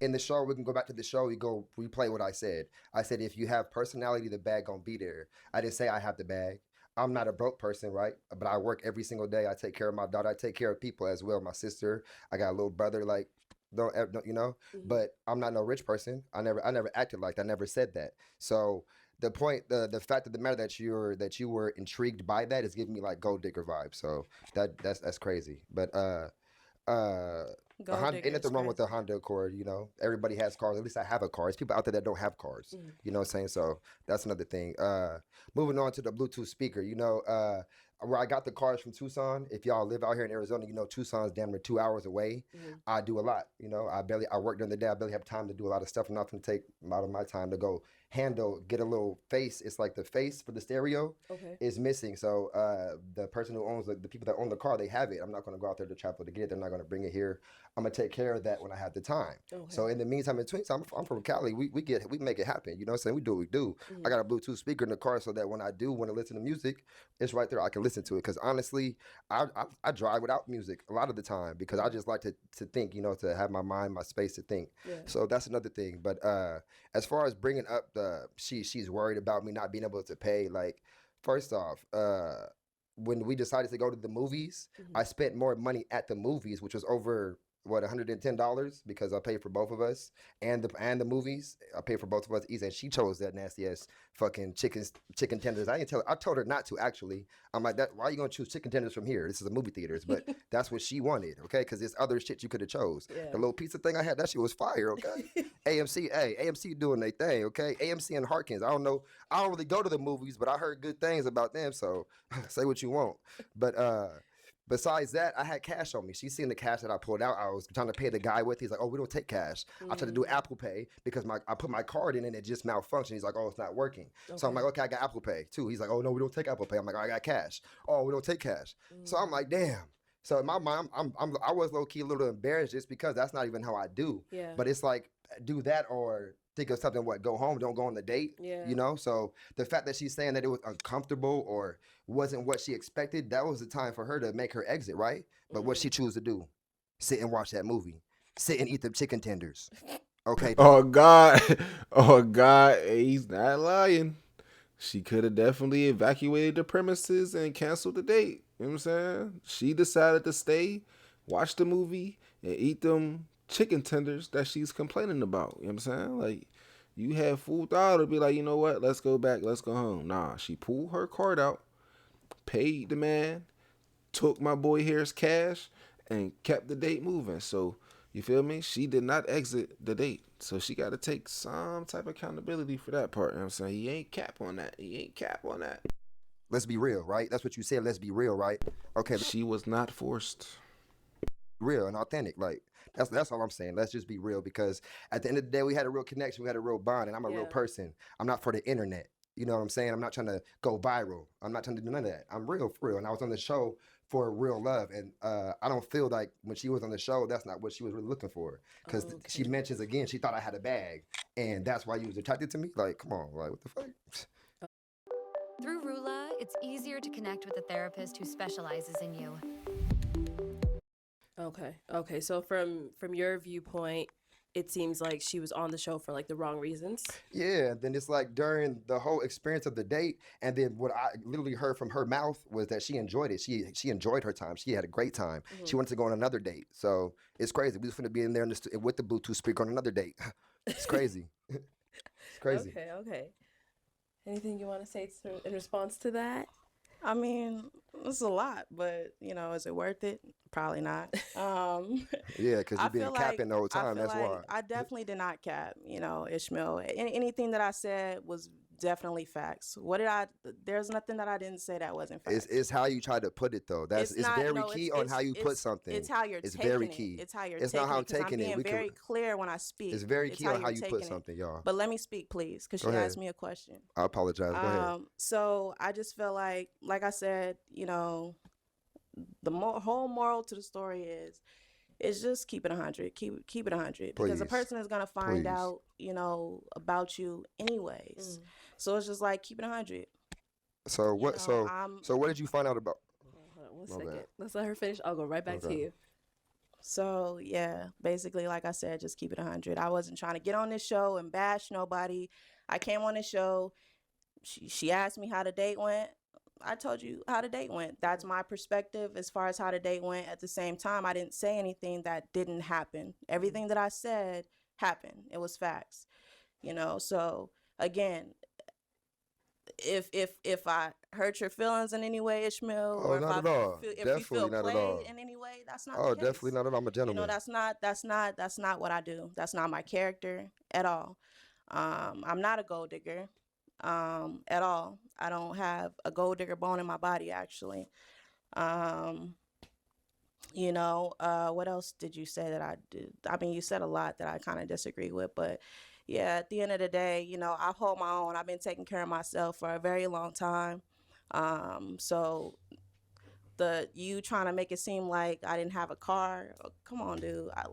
In the show, we can go back to the show. We go replay what I said. I said, if you have personality, the bag gonna be there. I didn't say I have the bag. I'm not a broke person, right? But I work every single day. I take care of my daughter. I take care of people as well. My sister. I got a little brother. Like, don't you know? Mhm. But I'm not no rich person. I never acted like that. I never said that. So the fact of the matter that you were intrigued by that is giving me like gold digger vibes. So that's crazy. But a Gold Honda, digger ain't is nothing wrong with the crazy. Honda Accord. You know, everybody has cars. At least I have a car. There's people out there that don't have cars. Mhm. You know what I'm saying? So that's another thing. Moving on to the Bluetooth speaker. You know, where I got the cars from Tucson. If y'all live out here in Arizona, you know Tucson's damn near 2 hours away. Mhm. I do a lot. You know, I work during the day. I barely have time to do a lot of stuff. I'm not gonna take a lot of my time to go get a little face. It's like the face for the stereo Okay. is missing. So the person who owns the people that own the car, they have it. I'm not gonna go out there to travel to get it. They're not gonna bring it here. I'm gonna take care of that when I have the time. So Okay. in the meantime, in between time, I'm from Cali. We make it happen. You know what I'm saying? We do what we do. I Mhm. got a Bluetooth speaker in the car so that when I do want to listen to music, it's right there. I can listen to it. Because honestly, I drive without music a lot of the time because I just like to think. You know, to have my mind, my space to think. Yeah. So that's another thing. But as far as bringing up she's worried about me not being able to pay. Like, first off, when we decided to go to the movies, Mhm. I spent more money at the movies, which was over what $110 because I paid for both of us and the movies. I paid for both of us easy, and she chose that nasty ass fucking chicken tenders. I told her not to actually. I'm like, that why are you gonna choose chicken tenders from here? This is a movie theaters, but that's what she wanted, okay? Because there's other shit you could have chose. Yeah. The little pizza thing I had, that shit was fire, okay? AMC, hey, AMC doing their thing, okay? AMC and Harkins. I don't know. I don't really go to the movies, but I heard good things about them, so say what you want. But besides that, I had cash on me. She seen the cash that I pulled out. I was trying to pay the guy with. He's like, "Oh, we don't take cash." I tried to do Apple Pay because I put my card in and it just malfunctioned. He's like, "Oh, it's not working." So I'm like, "Okay, I got Apple Pay too." He's like, "Oh no, we don't take Apple Pay." I'm like, "Oh, I got cash." "Oh, we don't take cash." So I'm like, "Damn." So in my mind, I was low key a little embarrassed just because that's not even how I do. Yeah. But it's like do that or think of something. What, go home, don't go on the date. Yeah. You know. So the fact that she's saying that it was uncomfortable or wasn't what she expected, that was the time for her to make her exit, right? But what she choose to do, sit and watch that movie, sit and eat the chicken tenders. Okay. Oh God, oh God, he's not lying. She could have definitely evacuated the premises and canceled the date. You know what I'm saying? She decided to stay, watch the movie, and eat them chicken tenders that she's complaining about. You know what I'm saying? Like, you had full thought to be like, you know what? Let's go back. Let's go home. Nah, she pulled her card out, paid the man, took my boy here's cash, and kept the date moving. So, you feel me? She did not exit the date. So she got to take some type of accountability for that part. You know what I'm saying? He ain't cap on that. He ain't cap on that. Let's be real, right? That's what you said. Let's be real, right? Okay, She was not forced. real and authentic. Like that's all I'm saying. Let's just be real because at the end of the day, we had a real connection. We had a real bond, and I'm a real Yeah. person. I'm not for the internet. You know what I'm saying? I'm not trying to go viral. I'm not trying to do none of that. I'm real for real. And I was on the show for real love. And I don't feel like when she was on the show, that's not what she was really looking for. Because she mentions again, she thought I had a bag. And that's why you was attracted to me? Like, come on, like, what the fuck? Through Rula, it's easier to connect with a therapist who specializes in you. Okay. So from your viewpoint, it seems like she was on the show for like the wrong reasons. Yeah, then it's like during the whole experience of the date, and then what I literally heard from her mouth was that she enjoyed it. She enjoyed her time. She had a great time. She wanted to go on another date. So it's crazy. We was going to be in there with the Bluetooth speaker on another date. It's crazy. It's crazy. Okay. Anything you want to say in response to that? I mean, it's a lot, but is it worth it? Probably not. Yeah, because I you've been feel capping the whole I time. feel That's like why. I definitely did not cap, Ishmael. Anything that I said was definitely facts. There's nothing that I didn't say that wasn't facts. It's how you try to put it though. It's very key on how you put something. It's how you're it's taking very it. key. It's how you're it's taking not how it. 'Cause I'm taking I'm being very clear when I speak. It's very key on how you put taking it. something, y'all. But let me speak, please, because she Go ahead. asked me a question. I apologize. Go ahead. So I just feel like I said, the whole moral to the story is just keep it 100. Keep it 100 because a Please. person is gonna find Please. out, about you anyways. So it's just like keep it 100. So what? know, So what did you find out about? Hold on one My second. bad. Let's let her finish. I'll go right back to Okay. you. So yeah, basically, like I said, just keep it 100. I wasn't trying to get on this show and bash nobody. I came on this show. She asked me how the date went. I told you how the date went. That's my perspective as far as how the date went. At the same time, I didn't say anything that didn't happen. Everything that I said happened. It was facts. So again, if I hurt your feelings in any way, Ishmael, Oh, or if not I at all. feel, if you Definitely feel not at played all. in any way, that's not Oh, the case. definitely not at all. I'm a gentleman. That's not what I do. That's not my character at all. I'm not a gold digger at all. I don't have a gold digger bone in my body, actually. Um, what else did you say that I did? I mean, you said a lot that I kind of disagree with, but yeah, at the end of the day, I hold my own. I've been taking care of myself for a very long time. So you trying to make it seem like I didn't have a car? Oh, come on, dude. I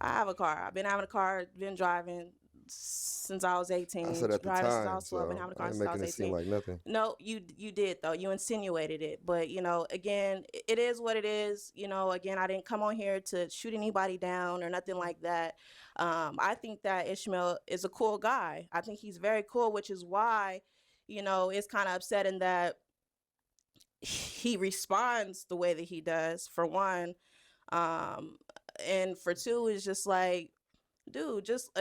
have a car. I've been having a car, been driving since I was 18. I said at the Driving since I time, was 12, been so having a I car ain't since I was making it 18. seem like nothing. No, you did though. You insinuated it, but again, it is what it is. Again, I didn't come on here to shoot anybody down or nothing like that. I think that Ishmael is a cool guy. I think he's very cool, which is why, it's kind of upsetting that he responds the way that he does, for one. And for two, is just like, dude, just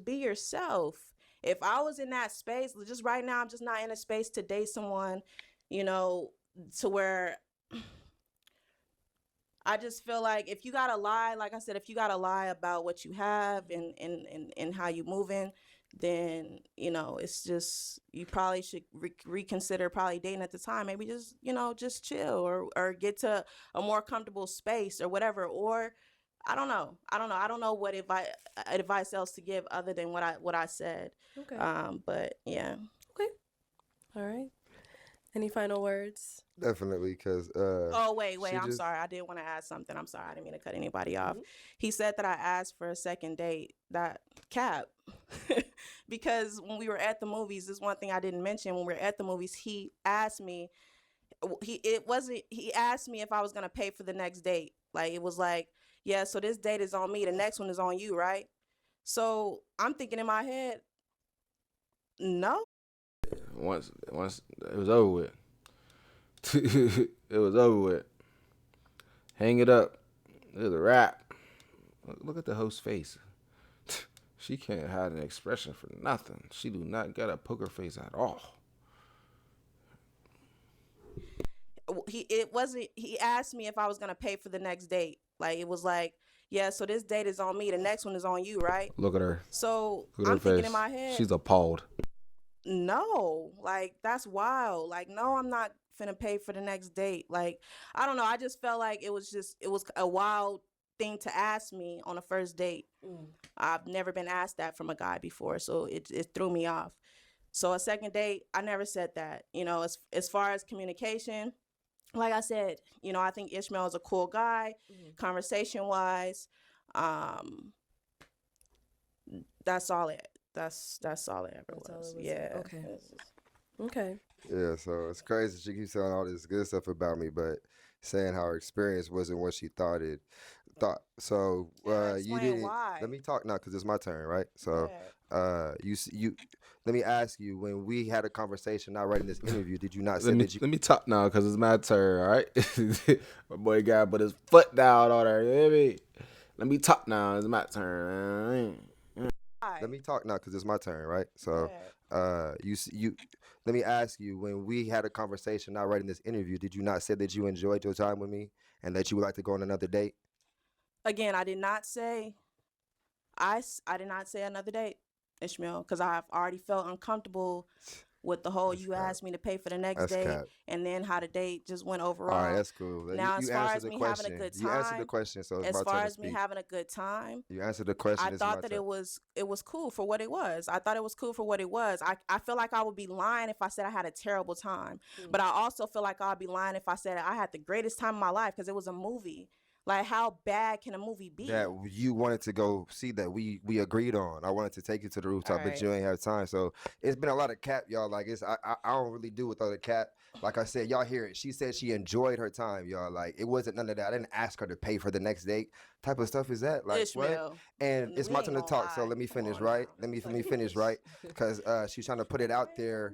be yourself. If I was in that space, just right now, I'm just not in a space to date someone, to where I just feel like if you gotta lie, like I said, if you gotta lie about what you have and how you moving, then it's just, you probably should reconsider probably dating at the time. Maybe just chill or get to a more comfortable space or whatever. Or I don't know. I don't know what advice else to give other than what I said. Okay. But yeah. Okay. All right. Any final words? Definitely, because Oh, wait. I'm sorry. I did want to add something. I'm sorry. I didn't mean to cut anybody off. He said that I asked for a second date. That cap. Because when we were at the movies, this is one thing I didn't mention. When we were at the movies, he asked me, he asked me if I was going to pay for the next date. Like, it was like, yeah, so this date is on me. The next one is on you, right? So I'm thinking in my head, no. Once it was over with. It was over with. Hang it up. It was a wrap. Look at the host's face. She can't hide an expression for nothing. She do not got a poker face at all. He asked me if I was going to pay for the next date. Like, it was like, yeah, so this date is on me. The next one is on you, right? Look at her. So Look at I'm her thinking face. in my head, She's appalled. no, like, that's wild. Like, no, I'm not finna pay for the next date. Like, I don't know. I just felt like it was a wild thing to ask me on a first date. I've never been asked that from a guy before, so it threw me off. So a second date, I never said that. As far as communication, like I said, I think Ishmael is a cool guy, conversation wise. That's all it. That's all it ever was. Yeah. Okay. Okay. Yeah, so it's crazy. She keeps saying all this good stuff about me, but saying how her experience wasn't what she thought. So you didn't. Why. Let me talk now, because it's my turn, right? So you. Let me ask you. When we had a conversation, not writing this interview, did you not say that you? Let me talk now, because it's my turn, all right? My boy got put his foot down on her. You hear me? Let me talk now. It's my turn. Let me talk now, because it's my turn, right? So you. Let me ask you. When we had a conversation, not writing this interview, did you not say that you enjoyed your time with me and that you would like to go on another date? Again, I did not say. I did not say another date, Ishmael, because I've already felt uncomfortable with the whole you asked me to pay for the next date, and then how the date just went overall. All right, that's cool. Now, you as far answered as the me question. having a good time, You answered the question, so it's as my far turn to as me speak. having a good time, You answered the question. I thought that it was cool for what it was. I thought it was cool for what it was. I feel like I would be lying if I said I had a terrible time, but I also feel like I'd be lying if I said I had the greatest time of my life, because it was a movie. Like, how bad can a movie be? That you wanted to go see, that we agreed on. I wanted to take you to the rooftop, but you ain't have time. So it's been a lot of cap, y'all. Like, I don't really do with other cap. Like I said, y'all hear it. She said she enjoyed her time, y'all. Like, it wasn't none of that. I didn't ask her to pay for the next date. Type of stuff is that? Like, Ishmael, what? And it's my turn to talk. So let me finish, right? Let me finish, right? Because she's trying to put it out there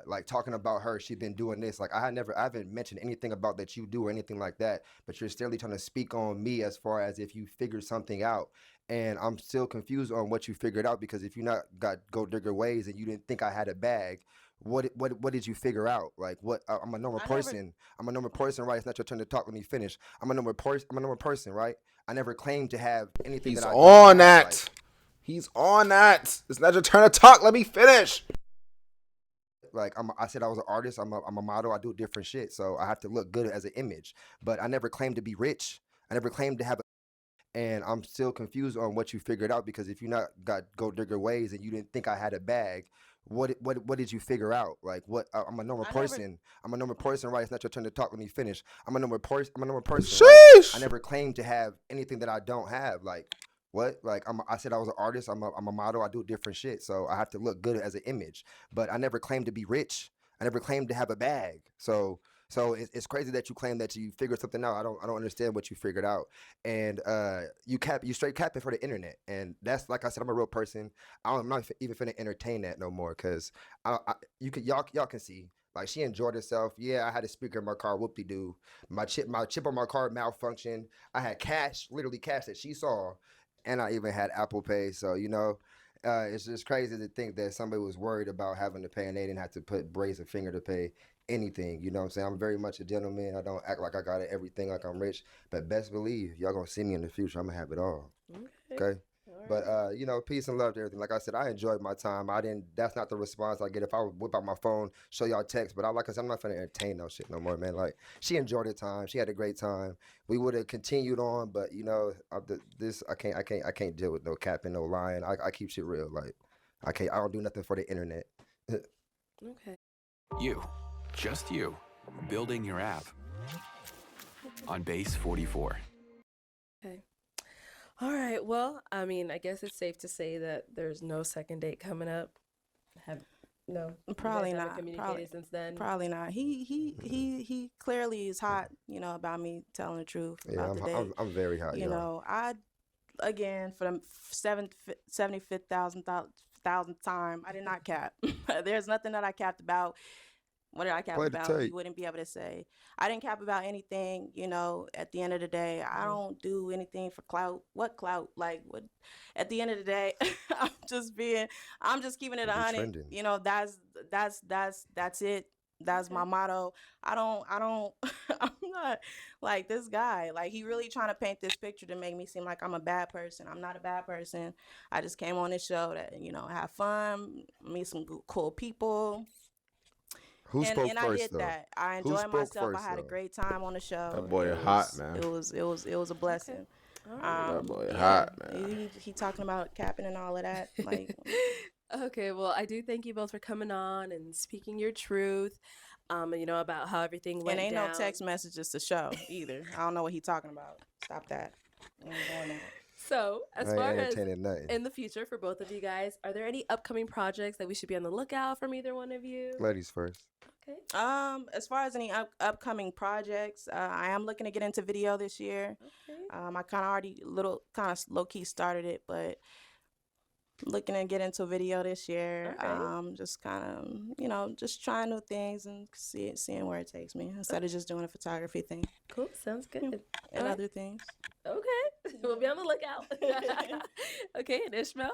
like talking about her, she been doing this. Like I haven't mentioned anything about that you do or anything like that. But you're still trying to speak on me as far as if you figured something out. And I'm still confused on what you figured out because if you not got gold digger ways and you didn't think I had a bag, what did you figure out? Like what? I'm a normal person. I'm a normal person, right? It's not your turn to talk. Let me finish. I'm a normal person, right? I never claimed to have anything He's that I on don't have, that. like, He's on that. It's not your turn to talk. Let me finish. like I said I was an artist. I'm a model. I do different shit. So I have to look good as an image. But I never claimed to be rich. I never claimed to have and I'm still confused on what you figured out because if you not got gold digger ways and you didn't think I had a bag, what did you figure out? Like what? I'm a normal person. I'm a normal person, right? It's not your turn to talk. Let me finish. I'm a normal person. Right? I never claimed to have anything that I don't have. Like what? Like I said I was an artist. I'm a model. I do different shit. So I have to look good as an image. But I never claimed to be rich. I never claimed to have a bag. So it's crazy that you claim that you figured something out. I don't understand what you figured out. And you straight capping for the internet. And that's like I said, I'm a real person. I'm not even finna entertain that no more because y'all can see. Like she enjoyed herself. Yeah, I had a speaker in my car. Whoop de doo. My chip on my car malfunctioned. I had cash, literally cash that she saw, and I even had Apple Pay. So it's just crazy to think that somebody was worried about having to pay and they didn't have to raise a finger to pay anything. You know what I'm saying? I'm very much a gentleman. I don't act like I got everything like I'm rich. But best believe y'all gonna see me in the future. I'm gonna have it all. Okay? But peace and love to everything. Like I said, I enjoyed my time. That's not the response I get if I would whip out my phone, show y'all text. But like I said, I'm not gonna entertain no shit no more, man. Like she enjoyed her time. She had a great time. We would have continued on, but I can't deal with no capping, no lying. I keep shit real. Like I don't do nothing for the internet. Okay. You, just you, building your app on Base 44. Okay. All right. Well, I mean, I guess it's safe to say that there's no second date coming up. No, probably you guys not. communicated Probably since then. Probably not. He clearly is hot. About me telling the truth about the date. I'm very hot. I again for the 75,000th time, I did not cap. There's nothing that I capped about. What did I cap about? You wouldn't be able to say. I didn't cap about anything, at the end of the day. I don't do anything for clout. What clout? Like what at the end of the day, I'm just keeping it 100. That's it. That's my motto. I don't I'm not like this guy. Like he really trying to paint this picture to make me seem like I'm a bad person. I'm not a bad person. I just came on this show to, have fun, meet some cool people. Who spoke first, I did that. I enjoyed myself. I had a great time on the show. That boy hot, man. It was a blessing. Okay. That boy hot, man. He talking about capping and all of that. Like, okay. Well, I do thank you both for coming on and speaking your truth. About how everything went and ain't down. no text messages to show either. I don't know what he talking about. Stop that. I ain't doing that. So, as far as in the future for both of you guys, are there any upcoming projects that we should be on the lookout from either one of you? Ladies first. Okay. As far as any upcoming projects, I am looking to get into video this year. Okay. I kind of low key started it, but looking to get into video this year. Okay. Just kind of, just trying new things and seeing where it takes me instead of just doing a photography thing. Cool. Sounds good. And other things. Okay. We'll be on the lookout. Okay. And Ishmael?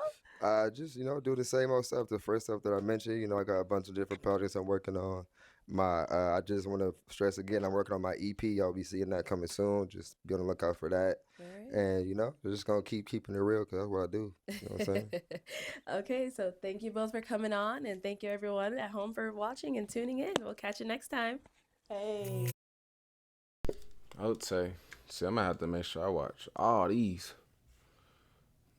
Just, do the same old stuff. The first stuff that I mentioned, I got a bunch of different projects I'm working on. I just want to stress again, I'm working on my EP. Y'all be seeing that coming soon. Just be on the lookout for that. Right. And, we're just going to keep keeping it real because that's what I do. You know what I'm saying? Okay. So thank you both for coming on. And thank you everyone at home for watching and tuning in. We'll catch you next time. Hey. I would say, I'm going to have to make sure I watch all these.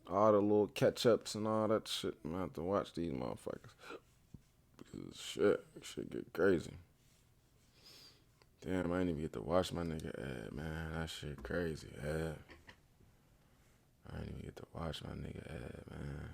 All the little catch-ups and all that shit. I'm going to have to watch these motherfuckers. Because shit get crazy. Damn, I didn't even get to watch my nigga ad, man. That shit crazy, ad. I didn't even get to watch my nigga ad, man.